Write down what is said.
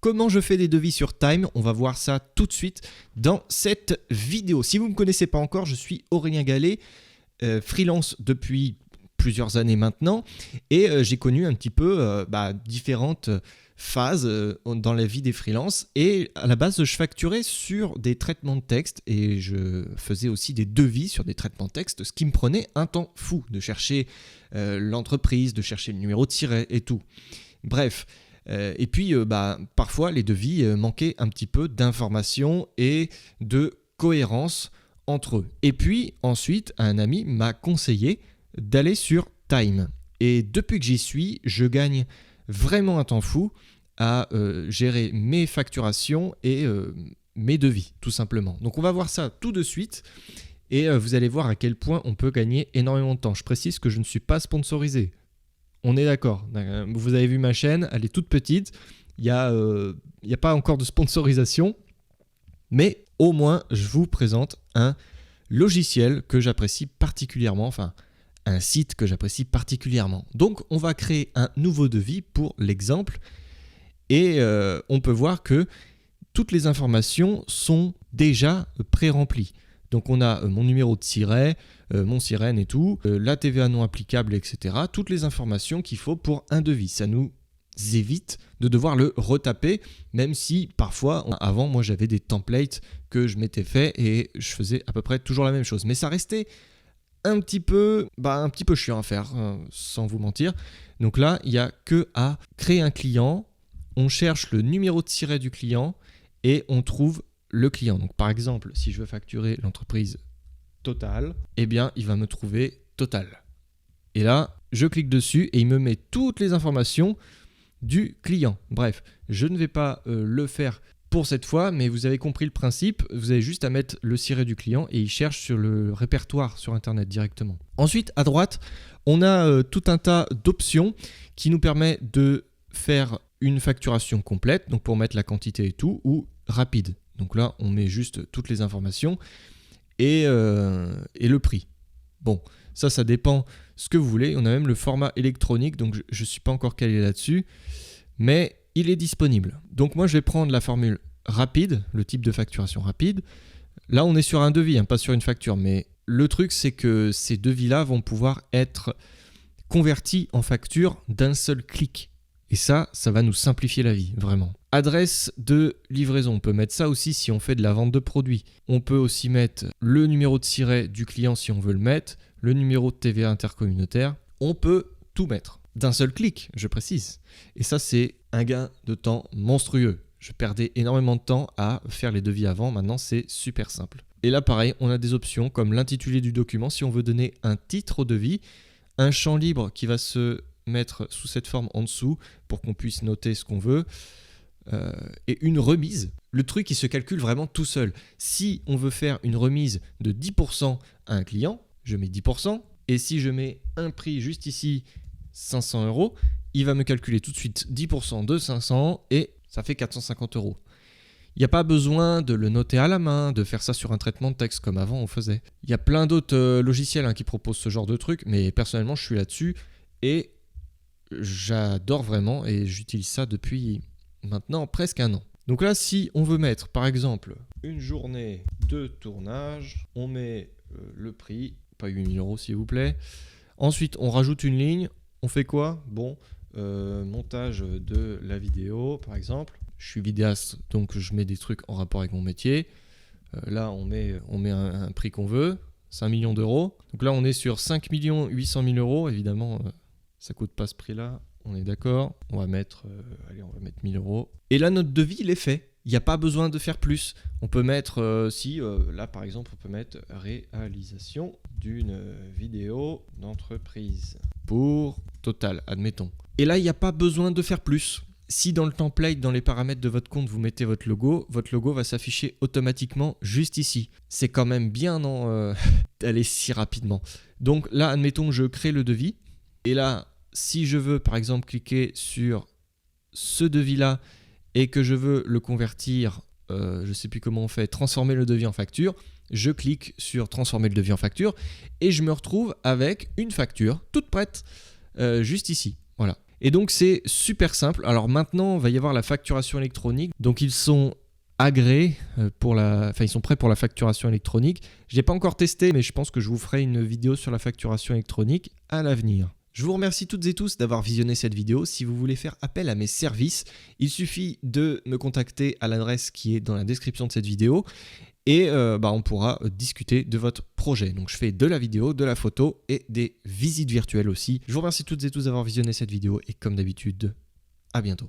comment je fais des devis sur Time. On va voir ça tout de suite dans cette vidéo. Si vous ne me connaissez pas encore, je suis Aurélien Gallet, freelance depuis plusieurs années maintenant, et j'ai connu un petit peu différentes phases dans la vie des freelances. Et à la base, je facturais sur des traitements de texte et je faisais aussi des devis sur des traitements de texte, ce qui me prenait un temps fou de chercher l'entreprise, de chercher le numéro de siret et tout. Bref. Et puis, parfois, les devis manquaient un petit peu d'informations et de cohérence entre eux. Et puis, ensuite, un ami m'a conseillé d'aller sur Time. Et depuis que j'y suis, je gagne vraiment un temps fou à gérer mes facturations et mes devis, tout simplement. Donc, on va voir ça tout de suite. Et vous allez voir à quel point on peut gagner énormément de temps. Je précise que je ne suis pas sponsorisé. On est d'accord. Vous avez vu ma chaîne, elle est toute petite. Il n'y a pas encore de sponsorisation. Mais au moins, je vous présente un logiciel que j'apprécie particulièrement. Enfin, un site que j'apprécie particulièrement. Donc, on va créer un nouveau devis pour l'exemple. Et on peut voir que toutes les informations sont déjà pré-remplies. Donc, on a mon numéro de siret, mon sirène et tout, la TVA non applicable, etc. Toutes les informations qu'il faut pour un devis. Ça nous évite de devoir le retaper, même si parfois, avant, moi j'avais des templates que je m'étais fait et je faisais à peu près toujours la même chose. Mais ça restait un petit peu chiant à faire, sans vous mentir. Donc là, il n'y a que à créer un client, on cherche le numéro de siret du client et on trouve le client. Donc par exemple, si je veux facturer l'entreprise Total, eh bien il va me trouver Total. Et là, je clique dessus et il me met toutes les informations du client. Bref, je ne vais pas le faire pour cette fois, mais vous avez compris le principe. Vous avez juste à mettre le siret du client et il cherche sur le répertoire sur Internet directement. Ensuite, à droite, on a tout un tas d'options qui nous permet de faire une facturation complète, donc pour mettre la quantité et tout, ou rapide. Donc là, on met juste toutes les informations et le prix. Bon, ça dépend ce que vous voulez. On a même le format électronique, donc je ne suis pas encore calé là-dessus, mais il est disponible. Donc moi, je vais prendre la formule rapide, le type de facturation rapide. Là, on est sur un devis, pas sur une facture, mais le truc, c'est que ces devis-là vont pouvoir être convertis en facture d'un seul clic. Et ça va nous simplifier la vie, vraiment. Adresse de livraison, on peut mettre ça aussi si on fait de la vente de produits. On peut aussi mettre le numéro de siret du client si on veut le mettre, le numéro de TVA intercommunautaire. On peut tout mettre d'un seul clic, je précise. Et ça, c'est un gain de temps monstrueux. Je perdais énormément de temps à faire les devis avant. Maintenant, c'est super simple. Et là, pareil, on a des options comme l'intitulé du document si on veut donner un titre au devis, un champ libre qui va se mettre sous cette forme en dessous pour qu'on puisse noter ce qu'on veut, et une remise. Le truc, il se calcule vraiment tout seul. Si on veut faire une remise de 10% à un client, je mets 10%, et si je mets un prix juste ici, 500 €, il va me calculer tout de suite 10% de 500 et ça fait 450 €. Il n'y a pas besoin de le noter à la main, de faire ça sur un traitement de texte comme avant on faisait. Il y a plein d'autres logiciels qui proposent ce genre de truc, mais personnellement je suis là-dessus et j'adore vraiment et j'utilise ça depuis maintenant presque un an. Donc là, si on veut mettre par exemple une journée de tournage, on met le prix, pas 8 000 € s'il vous plaît. Ensuite, on rajoute une ligne. On fait quoi ? Bon, montage de la vidéo par exemple. Je suis vidéaste, donc je mets des trucs en rapport avec mon métier. Là, on met un prix qu'on veut, 5 millions d'euros. Donc là, on est sur 5 800 000 €. Évidemment, ça ne coûte pas ce prix-là. On est d'accord. On va mettre 1 000 €. Et là, notre devis, il est fait. Il n'y a pas besoin de faire plus. On peut mettre, là par exemple, on peut mettre réalisation d'une vidéo d'entreprise pour Total, admettons. Et là, il n'y a pas besoin de faire plus. Si dans le template, dans les paramètres de votre compte, vous mettez votre logo va s'afficher automatiquement juste ici. C'est quand même bien, non, d'aller si rapidement. Donc là, admettons que je crée le devis. Et là, si je veux, par exemple, cliquer sur ce devis-là et que je veux le convertir, je ne sais plus comment on fait, transformer le devis en facture, je clique sur transformer le devis en facture et je me retrouve avec une facture toute prête, juste ici. Voilà. Et donc c'est super simple. Alors maintenant, il va y avoir la facturation électronique. Donc ils sont agréés ils sont prêts pour la facturation électronique. Je n'ai pas encore testé, mais je pense que je vous ferai une vidéo sur la facturation électronique à l'avenir. Je vous remercie toutes et tous d'avoir visionné cette vidéo. Si vous voulez faire appel à mes services, il suffit de me contacter à l'adresse qui est dans la description de cette vidéo et on pourra discuter de votre projet. Donc je fais de la vidéo, de la photo et des visites virtuelles aussi. Je vous remercie toutes et tous d'avoir visionné cette vidéo et comme d'habitude, à bientôt.